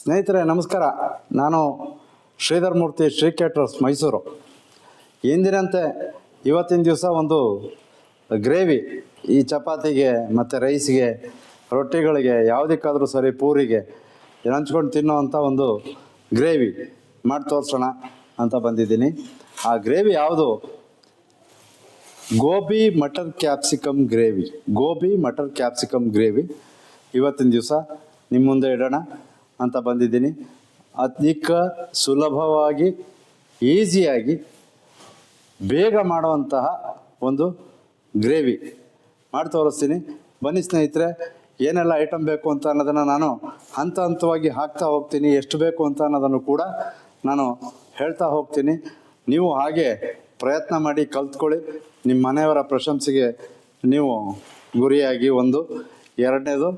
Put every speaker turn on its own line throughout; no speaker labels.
ಸ್ನೇಹಿತರೆ ನಮಸ್ಕಾರ. ನಾನು ಶ್ರೀಧರ್ ಮೂರ್ತಿ, ಶ್ರೀ ಕೇಟರ್ಸ್, ಮೈಸೂರು. ಎಂದಿನಂತೆ ಇವತ್ತಿನ ದಿವಸ ಒಂದು ಗ್ರೇವಿ, ಈ ಚಪಾತಿಗೆ ಮತ್ತು ರೈಸ್ಗೆ, ರೊಟ್ಟಿಗಳಿಗೆ, ಯಾವುದಕ್ಕಾದರೂ ಸರಿ, ಪೂರಿಗೆ ಹಂಚ್ಕೊಂಡು ತಿನ್ನೋವಂಥ ಒಂದು ಗ್ರೇವಿ ಮಾಡಿ ತೋರಿಸೋಣ ಅಂತ ಬಂದಿದ್ದೀನಿ. ಆ ಗ್ರೇವಿ ಯಾವುದು? Gobi matar capsicum gravy. Gobi matar capsicum gravy ಇವತ್ತಿನ ದಿವಸ ನಿಮ್ಮ ಮುಂದೆ ಇಡೋಣ ಅಂತ ಬಂದಿದ್ದೀನಿ. ಅಧಿಕ ಸುಲಭವಾಗಿ, ಈಸಿಯಾಗಿ, ಬೇಗ ಮಾಡುವಂತಹ ಒಂದು ಗ್ರೇವಿ ಮಾಡಿ ತೋರಿಸ್ತೀನಿ. ಬನ್ನಿ ಸ್ನೇಹಿತರೆ, ಏನೆಲ್ಲ ಐಟಮ್ ಬೇಕು ಅಂತ ಅನ್ನೋದನ್ನು ನಾನು ಹಂತ ಹಂತವಾಗಿ ಹಾಕ್ತಾ ಹೋಗ್ತೀನಿ. ಎಷ್ಟು ಬೇಕು ಅಂತ ಅನ್ನೋದನ್ನು ಕೂಡ ನಾನು ಹೇಳ್ತಾ ಹೋಗ್ತೀನಿ. ನೀವು ಹಾಗೆ ಪ್ರಯತ್ನ ಮಾಡಿ ಕಲ್ತ್ಕೊಳ್ಳಿ. ನಿಮ್ಮ ಮನೆಯವರ ಪ್ರಶಂಸೆಗೆ ನೀವು ಗುರಿಯಾಗಿ, ಒಂದು ಎರಡನೇದು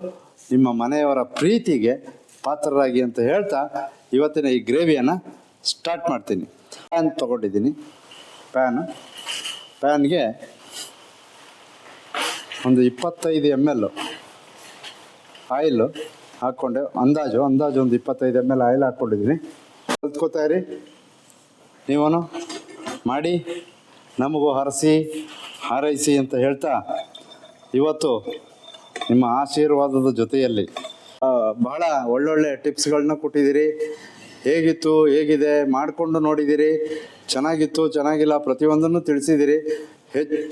ನಿಮ್ಮ ಮನೆಯವರ ಪ್ರೀತಿಗೆ ಪಾತ್ರರಾಗಿ ಅಂತ ಹೇಳ್ತಾ ಇವತ್ತಿನ ಈ ಗ್ರೇವಿಯನ್ನು ಸ್ಟಾರ್ಟ್ ಮಾಡ್ತೀನಿ. ಪ್ಯಾನ್ ತೊಗೊಂಡಿದ್ದೀನಿ. ಪ್ಯಾನ್ಗೆ ಒಂದು 25 ml ಆಯಿಲು ಹಾಕ್ಕೊಂಡೆ. ಅಂದಾಜು ಒಂದು 25 ml ಆಯಿಲ್ ಹಾಕ್ಕೊಂಡಿದ್ದೀನಿ. ಕಲ್ತ್ಕೋತಾ ಇರಿ, ನೀವೂ ಮಾಡಿ ನಮಗೂ ಹಾರೈಸಿ ಅಂತ ಹೇಳ್ತಾ, ಇವತ್ತು ನಿಮ್ಮ ಆಶೀರ್ವಾದದ ಜೊತೆಯಲ್ಲಿ ಬಹಳ ಒಳ್ಳೊಳ್ಳೆ ಟಿಪ್ಸ್ಗಳನ್ನ ಕೊಟ್ಟಿದ್ದೀರಿ. ಹೇಗಿತ್ತು, ಹೇಗಿದೆ, ಮಾಡಿಕೊಂಡು ನೋಡಿದ್ದೀರಿ, ಚೆನ್ನಾಗಿತ್ತು, ಚೆನ್ನಾಗಿಲ್ಲ, ಪ್ರತಿಯೊಂದನ್ನು ತಿಳಿಸಿದ್ದೀರಿ.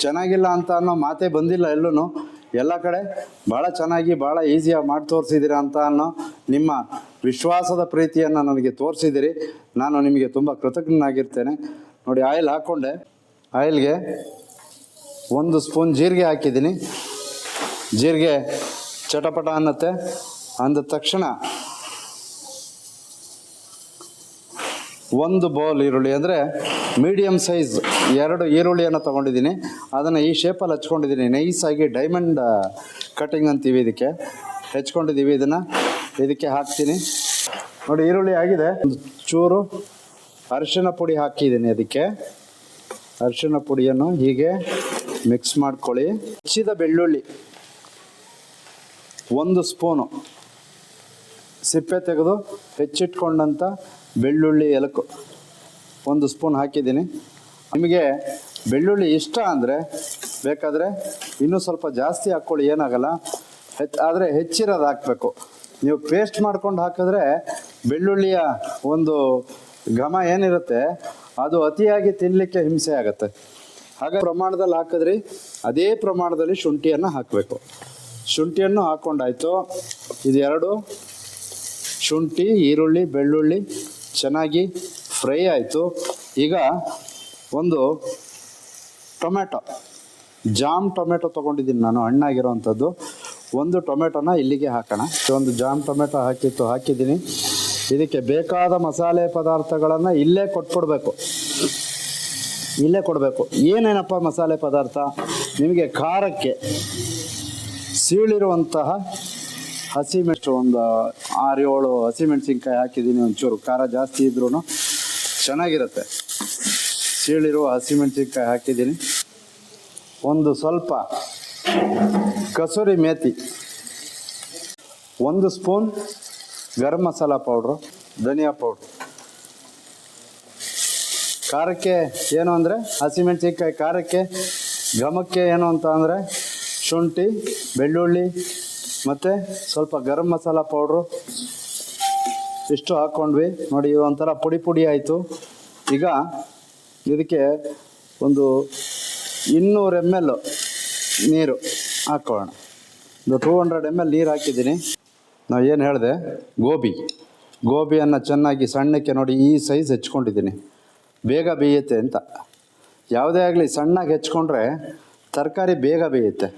ಚೆನ್ನಾಗಿಲ್ಲ ಅಂತ ಅನ್ನೋ ಮಾತೇ ಬಂದಿಲ್ಲ ಎಲ್ಲೂ. ಎಲ್ಲ ಕಡೆ ಭಾಳ ಚೆನ್ನಾಗಿ, ಭಾಳ ಈಸಿಯಾಗಿ ಮಾಡಿ ತೋರಿಸಿದ್ದೀರಾ ಅಂತ ಅನ್ನೋ ನಿಮ್ಮ ವಿಶ್ವಾಸದ ಪ್ರೀತಿಯನ್ನು ನನಗೆ ತೋರಿಸಿದ್ದೀರಿ. ನಾನು ನಿಮಗೆ ತುಂಬ ಕೃತಜ್ಞನಾಗಿರ್ತೇನೆ. ನೋಡಿ, ಆಯಿಲ್ ಹಾಕ್ಕೊಂಡೆ. ಆಯಿಲ್ಗೆ 1 ಸ್ಪೂನ್ ಜೀರಿಗೆ ಹಾಕಿದ್ದೀನಿ. ಜೀರಿಗೆ ಚಟಪಟ ಅನ್ನತ್ತೆ. ಅಂದ ತಕ್ಷಣ 1 ಬೌಲ್ ಈರುಳ್ಳಿ, ಅಂದರೆ ಮೀಡಿಯಮ್ ಸೈಜ್ 2 ಈರುಳ್ಳಿಯನ್ನು ತೊಗೊಂಡಿದ್ದೀನಿ. ಅದನ್ನು ಈ ಶೇಪಲ್ಲಿ ಹಚ್ಕೊಂಡಿದ್ದೀನಿ. ನೈಸಾಗಿ ಡೈಮಂಡ್ ಕಟಿಂಗ್ ಅಂತೀವಿ ಇದಕ್ಕೆ, ಹೆಚ್ಕೊಂಡಿದ್ದೀವಿ. ಇದಕ್ಕೆ ಹಾಕ್ತೀನಿ. ನೋಡಿ, ಈರುಳ್ಳಿ ಆಗಿದೆ. ಒಂದು ಚೂರು ಅರಿಶಿಣ ಪುಡಿ ಹಾಕಿದ್ದೀನಿ. ಅದಕ್ಕೆ ಅರಿಶಿಣ ಪುಡಿಯನ್ನು ಹೀಗೆ ಮಿಕ್ಸ್ ಮಾಡ್ಕೊಳ್ಳಿ. ಹೆಚ್ಚಿದ ಬೆಳ್ಳುಳ್ಳಿ 1 ಸ್ಪೂನು, ಸಿಪ್ಪೆ ತೆಗೆದು ಹೆಚ್ಚಿಟ್ಕೊಂಡಂಥ ಬೆಳ್ಳುಳ್ಳಿ ಎಲಕು 1 ಸ್ಪೂನ್ ಹಾಕಿದ್ದೀನಿ. ನಿಮಗೆ ಬೆಳ್ಳುಳ್ಳಿ ಇಷ್ಟ ಅಂದರೆ ಬೇಕಾದರೆ ಇನ್ನೂ ಸ್ವಲ್ಪ ಜಾಸ್ತಿ ಹಾಕ್ಕೊಳ್ಳಿ, ಏನಾಗಲ್ಲ. ಆದರೆ ಹೆಚ್ಚಿರೋದು ಹಾಕಬೇಕು. ನೀವು ಪೇಸ್ಟ್ ಮಾಡ್ಕೊಂಡು ಹಾಕಿದ್ರೆ ಬೆಳ್ಳುಳ್ಳಿಯ ಒಂದು ಘಮ ಏನಿರುತ್ತೆ ಅದು ಅತಿಯಾಗಿ ತಿನ್ನಲಿಕ್ಕೆ ಹಿಂಸೆ ಆಗುತ್ತೆ. ಹಾಗೆ ಪ್ರಮಾಣದಲ್ಲಿ ಹಾಕಿದ್ರಿ, ಅದೇ ಪ್ರಮಾಣದಲ್ಲಿ ಶುಂಠಿಯನ್ನು ಹಾಕಬೇಕು. ಶುಂಠಿಯನ್ನು ಹಾಕ್ಕೊಂಡಾಯ್ತು. ಇದು 2 ಶುಂಠಿ, ಈರುಳ್ಳಿ, ಬೆಳ್ಳುಳ್ಳಿ ಚೆನ್ನಾಗಿ ಫ್ರೈ ಆಯಿತು. ಈಗ ಒಂದು ಟೊಮೆಟೊ, ಜಾಮ್ ಟೊಮೆಟೊ ತೊಗೊಂಡಿದ್ದೀನಿ ನಾನು, ಹಣ್ಣಾಗಿರೋವಂಥದ್ದು. 1 ಟೊಮೆಟೊನ ಇಲ್ಲಿಗೆ ಹಾಕೋಣ. ಒಂದು ಜಾಮ್ ಟೊಮೆಟೊ ಹಾಕಿದ್ದೀನಿ. ಇದಕ್ಕೆ ಬೇಕಾದ ಮಸಾಲೆ ಪದಾರ್ಥಗಳನ್ನು ಇಲ್ಲೇ ಕೊಡಬೇಕು. ಏನೇನಪ್ಪ ಮಸಾಲೆ ಪದಾರ್ಥ? ನಿಮಗೆ ಖಾರಕ್ಕೆ ಸೀಳಿರುವಂತಹ ಹಸಿಮೆಣಸು ಒಂದು 6-7 ಹಸಿಮೆಣಸಿನ್ಕಾಯಿ ಹಾಕಿದ್ದೀನಿ. ಒಂಚೂರು ಖಾರ ಜಾಸ್ತಿ ಇದ್ರೂ ಚೆನ್ನಾಗಿರುತ್ತೆ. ಸೀಳಿರುವ ಹಸಿಮೆಣಸಿನ್ಕಾಯಿ ಹಾಕಿದ್ದೀನಿ. ಒಂದು ಸ್ವಲ್ಪ ಕಸೂರಿ ಮೇಥಿ, 1 ಸ್ಪೂನ್ ಗರಂ ಮಸಾಲ ಪೌಡ್ರು, ಧನಿಯಾ ಪೌಡ್ರು. ಖಾರಕ್ಕೆ ಏನು ಅಂದರೆ, ಹಸಿಮೆಣಸಿನ್ಕಾಯಿ ಖಾರಕ್ಕೆ, ಘಮಕ್ಕೆ ಏನು ಅಂತ ಅಂದರೆ ಶುಂಠಿ, ಬೆಳ್ಳುಳ್ಳಿ ಮತ್ತು ಸ್ವಲ್ಪ ಗರಂ ಮಸಾಲ ಪೌಡ್ರು ಇಷ್ಟು ಹಾಕ್ಕೊಂಡ್ವಿ. ನೋಡಿ, ಒಂಥರ ಪುಡಿ ಆಯಿತು. ಈಗ ಇದಕ್ಕೆ ಒಂದು 200 ml ನೀರು ಹಾಕ್ಕೊಳ್ಳೋಣ. ಒಂದು 200 ml ನೀರು ಹಾಕಿದ್ದೀನಿ. ನಾವು ಏನು ಹೇಳಿದೆ, ಗೋಬಿಯನ್ನು ಚೆನ್ನಾಗಿ ಸಣ್ಣಕ್ಕೆ, ನೋಡಿ ಈ ಸೈಜ್ ಹೆಚ್ಕೊಂಡಿದ್ದೀನಿ, ಬೇಗ ಬೇಯುತ್ತೆ ಅಂತ. ಯಾವುದೇ ಆಗಲಿ ಸಣ್ಣಗೆ ಹೆಚ್ಕೊಂಡ್ರೆ ತರಕಾರಿ ಬೇಗ ಬೇಯುತ್ತೆ.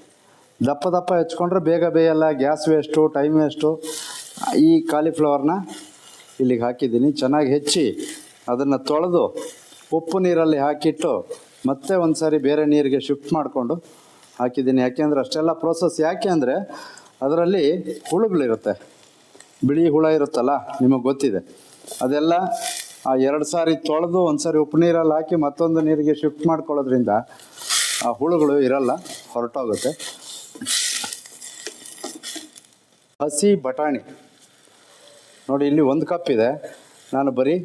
ದಪ್ಪ ಹೆಚ್ಕೊಂಡ್ರೆ ಬೇಗ ಬೇಯಲ್ಲ, ಗ್ಯಾಸ್ ವೇಸ್ಟು, ಟೈಮ್ ವೇಸ್ಟು. ಈ ಕಾಲಿಫ್ಲವರ್ನ ಇಲ್ಲಿಗೆ ಹಾಕಿದ್ದೀನಿ. ಚೆನ್ನಾಗಿ ಹೆಚ್ಚಿ ಅದನ್ನು ತೊಳೆದು ಉಪ್ಪು ನೀರಲ್ಲಿ ಹಾಕಿಟ್ಟು ಮತ್ತೆ ಒಂದು ಸಾರಿ ಬೇರೆ ನೀರಿಗೆ ಶಿಫ್ಟ್ ಮಾಡಿಕೊಂಡು ಹಾಕಿದ್ದೀನಿ. ಯಾಕೆಂದರೆ ಅಷ್ಟೆಲ್ಲ ಪ್ರೋಸೆಸ್ ಯಾಕೆ ಅಂದರೆ ಅದರಲ್ಲಿ ಹುಳುಗಳಿರುತ್ತೆ, ಬಿಳಿ ಹುಳ ಇರುತ್ತಲ್ಲ, ನಿಮಗೆ ಗೊತ್ತಿದೆ. ಅದೆಲ್ಲ ಆ 2 ಸಾರಿ ತೊಳೆದು ಒಂದು ಸಾರಿ ಉಪ್ಪು ನೀರಲ್ಲಿ ಹಾಕಿ ಮತ್ತೊಂದು ನೀರಿಗೆ ಶಿಫ್ಟ್ ಮಾಡ್ಕೊಳ್ಳೋದ್ರಿಂದ ಆ ಹುಳುಗಳು ಇರಲ್ಲ, ಹೊರಟೋಗುತ್ತೆ. ಹಸಿ ಬಟಾಣಿ ನೋಡಿ ಇಲ್ಲಿ 1 ಕಪ್ ಇದೆ, ನಾನು ಬರೀ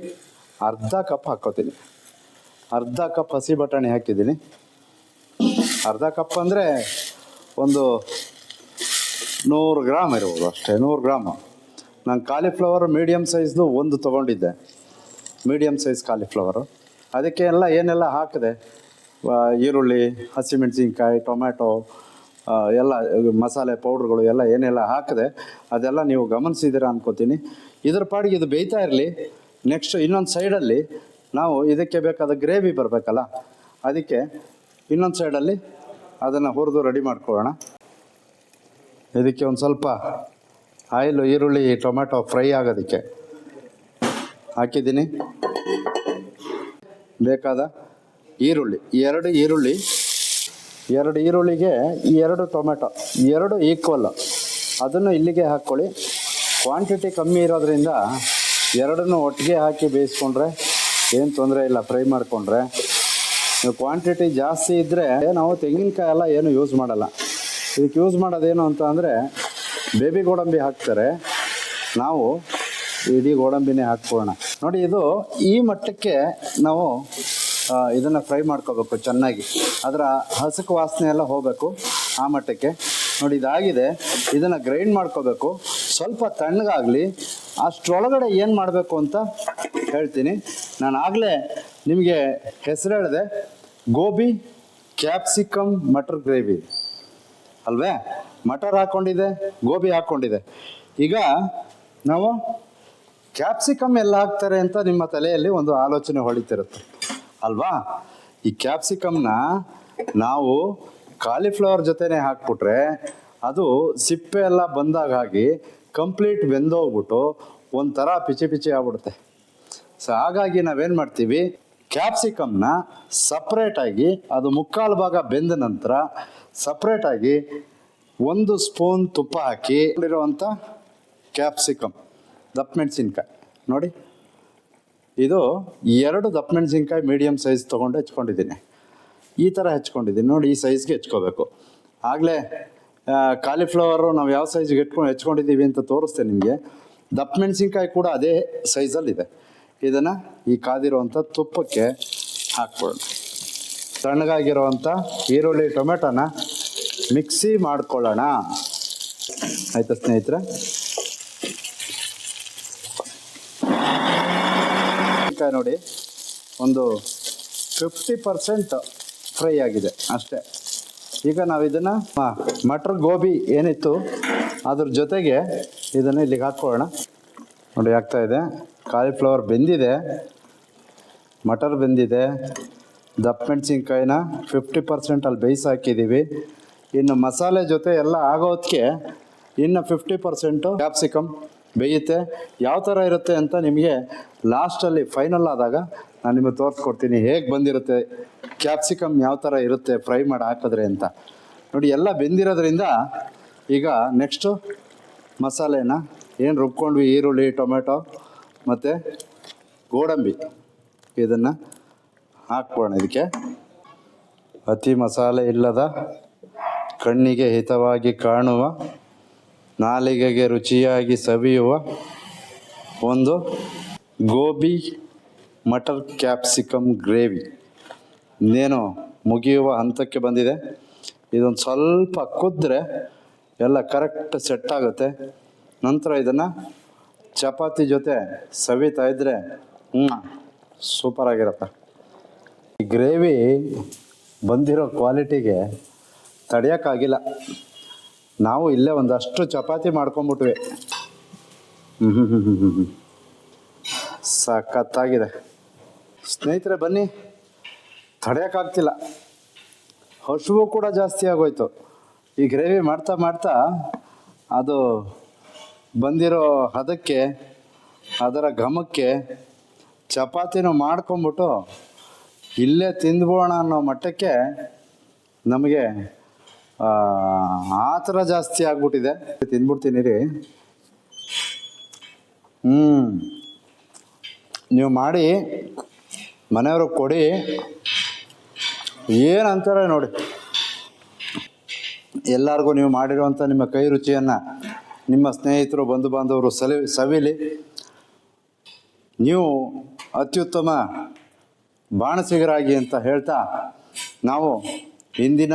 ಅರ್ಧ ಕಪ್ ಹಾಕ್ಕೋತೀನಿ. ಅರ್ಧ ಕಪ್ ಹಸಿ ಬಟಾಣಿ ಹಾಕಿದ್ದೀನಿ. ಅರ್ಧ ಕಪ್ ಅಂದರೆ ಒಂದು 100 ಗ್ರಾಮ್ ಇರ್ಬೋದು ಅಷ್ಟೇ, 100 ಗ್ರಾಮು. ನಾನು ಕಾಲಿಫ್ಲವರ್ ಮೀಡಿಯಮ್ ಸೈಜ್ದು ಒಂದು ತೊಗೊಂಡಿದ್ದೆ, ಮೀಡಿಯಮ್ ಸೈಜ್ ಕಾಲಿಫ್ಲವರು. ಅದಕ್ಕೆ ಏನೆಲ್ಲ ಹಾಕಿದೆ, ಈರುಳ್ಳಿ, ಹಸಿಮೆಣಸಿನ್ಕಾಯಿ, ಟೊಮ್ಯಾಟೊ, ಎಲ್ಲ ಮಸಾಲೆ ಪೌಡ್ರುಗಳು ಎಲ್ಲ ಏನೆಲ್ಲ ಹಾಕಿದೆ ಅದೆಲ್ಲ ನೀವು ಗಮನಿಸಿದ್ದೀರಾ ಅನ್ಕೋತೀನಿ. ಇದ್ರ ಪಾಡಿಗೆ ಇದು ಬೇಯ್ತಾ ಇರಲಿ. ನೆಕ್ಸ್ಟ್ ಇನ್ನೊಂದು ಸೈಡಲ್ಲಿ ನಾವು ಇದಕ್ಕೆ ಬೇಕಾದ ಗ್ರೇವಿ ಬರಬೇಕಲ್ಲ, ಅದಕ್ಕೆ ಇನ್ನೊಂದು ಸೈಡಲ್ಲಿ ಅದನ್ನು ಹುರಿದು ರೆಡಿ ಮಾಡ್ಕೊಳ್ಳೋಣ. ಇದಕ್ಕೆ ಒಂದು ಸ್ವಲ್ಪ ಆಯಿಲು, ಈರುಳ್ಳಿ, ಟೊಮ್ಯಾಟೊ ಫ್ರೈ ಆಗೋದಕ್ಕೆ ಹಾಕಿದ್ದೀನಿ. ಬೇಕಾದ ಈರುಳ್ಳಿ, 2 ಈರುಳ್ಳಿ, 2 ಈರುಳ್ಳಿಗೆ 2 ಟೊಮೆಟೊ, 2 ಈಕ್ವಲ್, ಅದನ್ನು ಇಲ್ಲಿಗೆ ಹಾಕ್ಕೊಳ್ಳಿ. ಕ್ವಾಂಟಿಟಿ ಕಮ್ಮಿ ಇರೋದ್ರಿಂದ 2 ಒಟ್ಟಿಗೆ ಹಾಕಿ ಬೇಯಿಸ್ಕೊಂಡ್ರೆ ಏನು ತೊಂದರೆ ಇಲ್ಲ. ಫ್ರೈ ಮಾಡಿಕೊಂಡ್ರೆ ನೀವು ಕ್ವಾಂಟಿಟಿ ಜಾಸ್ತಿ ಇದ್ದರೆ ನಾವು ತೆಂಗಿನಕಾಯಿ ಎಲ್ಲ ಏನು ಯೂಸ್ ಮಾಡಲ್ಲ. ಇದಕ್ಕೆ ಯೂಸ್ ಮಾಡೋದೇನು ಅಂತ ಅಂದರೆ ಬೇಬಿ ಗೋಡಂಬಿ ಹಾಕ್ತಾರೆ, ನಾವು ಇಡೀ ಗೋಡಂಬಿನೇ ಹಾಕ್ಕೊಳ್ಳೋಣ. ನೋಡಿ, ಇದು ಈ ಮಟ್ಟಕ್ಕೆ ನಾವು ಇದನ್ನು ಫ್ರೈ ಮಾಡ್ಕೋಬೇಕು ಚೆನ್ನಾಗಿ, ಅದರ ಹಸಕು ವಾಸನೆ ಎಲ್ಲ ಹೋಗಬೇಕು ಆ ಮಟ್ಟಕ್ಕೆ. ನೋಡಿ, ಇದಾಗಿದೆ. ಇದನ್ನು ಗ್ರೈಂಡ್ ಮಾಡ್ಕೋಬೇಕು, ಸ್ವಲ್ಪ ತಣ್ಣಗಾಗಲಿ. ಅಷ್ಟರೊಳಗಡೆ ಏನು ಮಾಡಬೇಕು ಅಂತ ಹೇಳ್ತೀನಿ. ನಾನು ಆಗಲೇ ನಿಮಗೆ ಹೆಸರು ಹೇಳಿದೆ, ಗೋಬಿ ಕ್ಯಾಪ್ಸಿಕಮ್ ಮಟರ್ ಗ್ರೇವಿ ಅಲ್ವೇ. ಮಟರ್ ಹಾಕ್ಕೊಂಡಿದೆ, ಗೋಬಿ ಹಾಕ್ಕೊಂಡಿದೆ. ಈಗ ನಾವು ಕ್ಯಾಪ್ಸಿಕಮ್ ಎಲ್ಲ ಹಾಕ್ತಾರೆ ಅಂತ ನಿಮ್ಮ ತಲೆಯಲ್ಲಿ ಒಂದು ಆಲೋಚನೆ ಹೊಳಿತಿರುತ್ತೆ ಅಲ್ವಾ. ಈ ಕ್ಯಾಪ್ಸಿಕಮ್ನ ನಾವು ಕಾಲಿಫ್ಲವರ್ ಜೊತೆನೇ ಹಾಕ್ಬಿಟ್ರೆ ಅದು ಸಿಪ್ಪೆ ಎಲ್ಲ ಬಂದಾಗಿ ಕಂಪ್ಲೀಟ್ ಬೆಂದೋಗ್ಬಿಟ್ಟು ಒಂಥರ ಪಿಚಿ ಪಿಚಿ ಆಗ್ಬಿಡುತ್ತೆ. ಸೊ ಹಾಗಾಗಿ ನಾವೇನು ಮಾಡ್ತೀವಿ, ಕ್ಯಾಪ್ಸಿಕಮ್ನ ಸಪ್ರೇಟಾಗಿ ಅದು 3/4 ಭಾಗ ಬೆಂದ ನಂತರ ಸಪ್ರೇಟಾಗಿ 1 ಸ್ಪೂನ್ ತುಪ್ಪ ಹಾಕಿ ಇರುವಂಥ ಕ್ಯಾಪ್ಸಿಕಮ್, ದಪ್ಪ ಮೆಣಸಿನ್ಕಾಯಿ ನೋಡಿ, ಇದು 2 ದಪ್ಪ ಮೆಣಸಿನ್ಕಾಯಿ ಮೀಡಿಯಮ್ ಸೈಜ್ ತೊಗೊಂಡು ಹೆಚ್ಕೊಂಡಿದ್ದೀನಿ. ಈ ಥರ ಹೆಚ್ಕೊಂಡಿದ್ದೀನಿ ನೋಡಿ, ಈ ಸೈಜ್ಗೆ ಹೆಚ್ಕೋಬೇಕು. ಆಗಲೇ ಕಾಲಿಫ್ಲವರು ನಾವು ಯಾವ ಸೈಜ್ಗೆ ಹೆಚ್ಕೊಂಡಿದ್ದೀವಿ ಅಂತ ತೋರಿಸ್ತೇನೆ ನಿಮಗೆ. ದಪ್ಪ ಮೆಣಸಿನ್ಕಾಯಿ ಕೂಡ ಅದೇ ಸೈಜಲ್ಲಿದೆ. ಇದನ್ನು ಈ ಕಾದಿರುವಂಥ ತುಪ್ಪಕ್ಕೆ ಹಾಕ್ಕೊಳ್ಳೋಣ. ತಣ್ಣಗಾಗಿರುವಂಥ ಈರುಳ್ಳಿ, ಟೊಮೆಟೊನ ಮಿಕ್ಸಿ ಮಾಡ್ಕೊಳ್ಳೋಣ. ಆಯಿತಾ ಸ್ನೇಹಿತರೆ. ನೋಡಿ, ಒಂದು 50% ಫ್ರೈ ಆಗಿದೆ ಅಷ್ಟೇ. ಈಗ ನಾವು ಇದನ್ನು ಮಟರ್ ಗೋಬಿ ಏನಿತ್ತು ಅದ್ರ ಜೊತೆಗೆ ಇದನ್ನು ಇಲ್ಲಿಗೆ ಹಾಕ್ಕೊಳ್ಳೋಣ. ನೋಡಿ, ಆಗ್ತಾಯಿದೆ. ಕಾಲಿಫ್ಲವರ್ ಬೆಂದಿದೆ, ಮಟರ್ ಬೆಂದಿದೆ, ದಪ್ಪ ಮೆಣಸಿನ್ಕಾಯಿನ 50% ಅಲ್ಲಿ ಬೇಯಿಸಿ ಹಾಕಿದ್ದೀವಿ. ಇನ್ನು ಮಸಾಲೆ ಜೊತೆ ಎಲ್ಲ ಆಗೋದಕ್ಕೆ ಇನ್ನು 50% ಕ್ಯಾಪ್ಸಿಕಮ್ ಬೇಯುತ್ತೆ. ಯಾವ ಥರ ಇರುತ್ತೆ ಅಂತ ನಿಮಗೆ ಲಾಸ್ಟಲ್ಲಿ ಫೈನಲ್ ಆದಾಗ ನಾನು ನಿಮಗೆ ತೋರಿಸ್ಕೊಡ್ತೀನಿ, ಹೇಗೆ ಬಂದಿರುತ್ತೆ ಕ್ಯಾಪ್ಸಿಕಮ್, ಯಾವ ಥರ ಇರುತ್ತೆ ಫ್ರೈ ಮಾಡಿ ಹಾಕಿದ್ರೆ ಅಂತ. ನೋಡಿ, ಎಲ್ಲ ಬೆಂದಿರೋದ್ರಿಂದ ಈಗ ನೆಕ್ಸ್ಟು ಮಸಾಲೆನ ಏನು ರುಬ್ಕೊಂಡ್ವಿ, ಈರುಳ್ಳಿ, ಟೊಮೆಟೊ ಮತ್ತು ಗೋಡಂಬಿ, ಇದನ್ನು ಹಾಕ್ಬೋಣ. ಇದಕ್ಕೆ ಅತಿ ಮಸಾಲೆ ಇಲ್ಲದ, ಕಣ್ಣಿಗೆ ಹಿತವಾಗಿ ಕಾಣುವ, ನಾಲಿಗೆಗೆ ರುಚಿಯಾಗಿ ಸವಿಯುವ ಒಂದು ಗೋಬಿ ಮಟರ್ ಕ್ಯಾಪ್ಸಿಕಮ್ ಗ್ರೇವಿ ಇನ್ನೇನು ಮುಗಿಯುವ ಹಂತಕ್ಕೆ ಬಂದಿದೆ. ಇದೊಂದು ಸ್ವಲ್ಪ ಕುದ್ರೆ ಎಲ್ಲ ಕರೆಕ್ಟ್ ಸೆಟ್ ಆಗುತ್ತೆ. ನಂತರ ಇದನ್ನು ಚಪಾತಿ ಜೊತೆ ಸವಿತಾ ಇದ್ದರೆ ಸೂಪರಾಗಿರುತ್ತೆ. ಈ ಗ್ರೇವಿ ಬಂದಿರೋ ಕ್ವಾಲಿಟಿಗೆ ತಡೆಯೋಕ್ಕಾಗಿಲ್ಲ. ನಾವು ಇಲ್ಲೇ ಒಂದಷ್ಟು ಚಪಾತಿ ಮಾಡ್ಕೊಂಬಿಟ್ವಿ. ಸಖತ್ತಾಗಿದೆ ಸ್ನೇಹಿತರೆ. ಬನ್ನಿ, ತಡೆಯೋಕ್ಕಾಗ್ತಿಲ್ಲ. ಹಸುವು ಕೂಡ ಜಾಸ್ತಿ ಆಗೋಯ್ತು. ಈ ಗ್ರೇವಿ ಮಾಡ್ತಾ ಮಾಡ್ತಾ ಅದು ಬಂದಿರೋ ಹದಕ್ಕೆ, ಅದರ ಘಮಕ್ಕೆ ಚಪಾತಿನೂ ಮಾಡ್ಕೊಂಬಿಟ್ಟು ಇಲ್ಲೇ ತಿಂದ್ಬೋಣ ಅನ್ನೋ ಮಟ್ಟಕ್ಕೆ ನಮಗೆ ಆ ಥರ ಜಾಸ್ತಿ ಆಗ್ಬಿಟ್ಟಿದೆ. ತಿಂದ್ಬಿಡ್ತೀನಿ ರೀ. ನೀವು ಮಾಡಿ ಮನೆಯವ್ರಿಗೆ ಕೊಡಿ, ಏನಂತಾರೆ ನೋಡಿ. ಎಲ್ಲರಿಗೂ ನೀವು ಮಾಡಿರುವಂಥ ನಿಮ್ಮ ಕೈ ರುಚಿಯನ್ನು ನಿಮ್ಮ ಸ್ನೇಹಿತರು, ಬಂಧು ಬಾಂಧವರು ಸವಿಲಿ. ನೀವು ಅತ್ಯುತ್ತಮ ಬಾಣಸಿಗರಾಗಿ ಅಂತ ಹೇಳ್ತಾ ನಾವು ಇಂದಿನ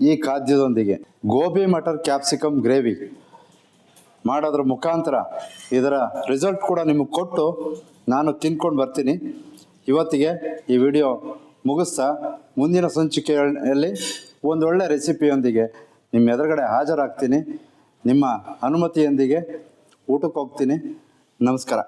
ಈ ಖಾದ್ಯದೊಂದಿಗೆ ಗೋಬಿ ಮಟರ್ ಕ್ಯಾಪ್ಸಿಕಮ್ ಗ್ರೇವಿ ಮಾಡೋದ್ರ ಮುಖಾಂತರ ಇದರ ರಿಸಲ್ಟ್ ಕೂಡ ನಿಮಗೆ ಕೊಟ್ಟು ನಾನು ತಿನ್ಕೊಂಡು ಬರ್ತೀನಿ. ಇವತ್ತಿಗೆ ಈ ವಿಡಿಯೋ ಮುಗಿಸ್ತಾ ಮುಂದಿನ ಸಂಚಿಕೆಯಲ್ಲಿ ಒಂದೊಳ್ಳೆ ರೆಸಿಪಿಯೊಂದಿಗೆ ನಿಮ್ಮ ಎದುರುಗಡೆ ಹಾಜರಾಗ್ತೀನಿ. ನಿಮ್ಮ ಅನುಮತಿಯೊಂದಿಗೆ ಊಟಕ್ಕೆ ಹೋಗ್ತೀನಿ. ನಮಸ್ಕಾರ.